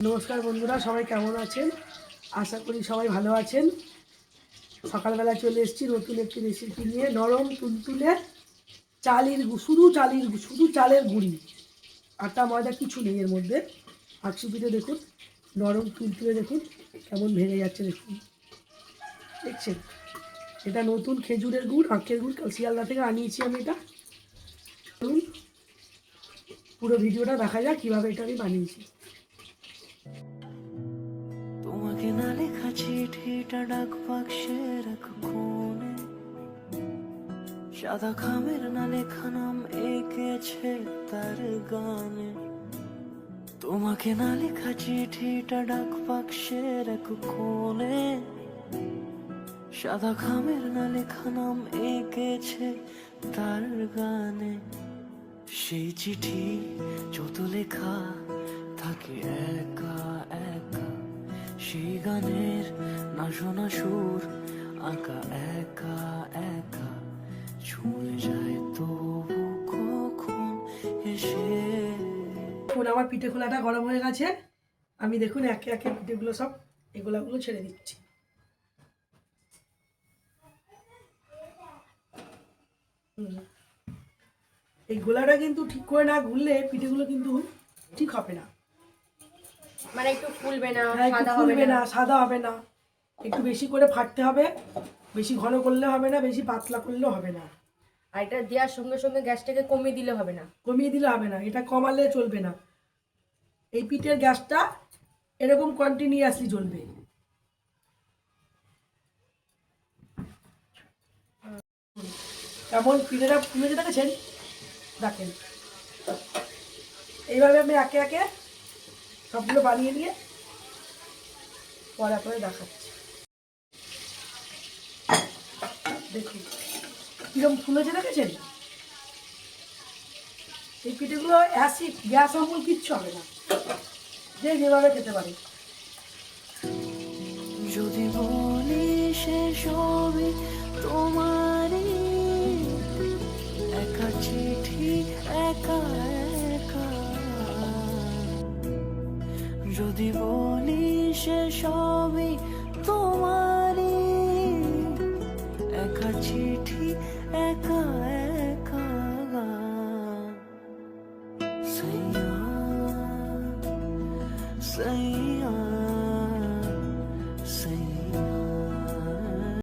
নমস্কার বন্ধুরা, সবাই কেমন আছেন? আশা করি সবাই ভালো আছেন। সকালবেলা চলে এসেছি নতুন একটি রেসিপি নিয়ে। নরম তুলতুলে শুধু চালের গুঁড়ি, আটা ময়দা কিছু নেই এর মধ্যে। আঁকশি পিঠে দেখুন, নরম তুলতুলে দেখুন কেমন ভেঙে যাচ্ছে, দেখুন দেখছেন। এটা নতুন খেজুরের গুড়, আখের গুড়, শিয়ালদা থেকে আনিয়েছি আমি এটা। পুরো ভিডিওটা দেখা যাক কীভাবে এটা আমি বানিয়েছি। তোমাকে না লেখা চিঠিটা ডাক বাক্সের এক কোণে, সাদা খামের না লেখা নাম এঁকেছে তার গানে। তোমাকে না লেখা চিঠিটা ডাক বাক্সের এক কোণে, সাদা খামের না লেখা নাম এঁকেছে তার গানে। সেই চিঠি যত লেখা থাকে একা একা, সেই গানের না শোনা সুর আঁকা একা একা, চলে যায় তবু কখন এসে। এখন আমার পিঠে খোলাটা গরম হয়ে গেছে। আমি দেখুন একে একে পিঠেগুলো সব এগুলো ছেড়ে দিচ্ছি। এই গোলাটা কিন্তু ঠিক করে না ঘুরলে পিঠেগুলো কিন্তু ঠিক হবে না, মানে একটু ফুলবে না, একটু ফুলবে না, সাদা হবে না। একটু বেশি করে ফাটতে হবে, বেশি ঘন করলে হবে না, বেশি পাতলা করলেও হবে না। আর এটা দেওয়ার সঙ্গে সঙ্গে গ্যাসটাকে কমিয়ে দিলে হবে না। কমিয়ে দিলে হবে না, এটা কমালে চলবে না। এই পিঠের গ্যাসটা এরকম কন্টিনিউয়াসলি জ্বলবে। কেমন পিঠেটা ফুলেছে দেখেছেন? দেখেন এইভাবে আমি একে একে সবগুলো বানিয়ে নিয়ে পরে দেখাচ্ছি। দেখুন কিরকম ফুলেছে দেখেছেন? এই পিঠেগুলো অ্যাসিড গ্যাস অম্বল কিচ্ছু হবে না, যে যেভাবে খেতে পারে। যদি বলি সে সবই তোমারই, একা চিঠি একা একা। যদি বলি সে সবই তোমারই, একা চিঠি একা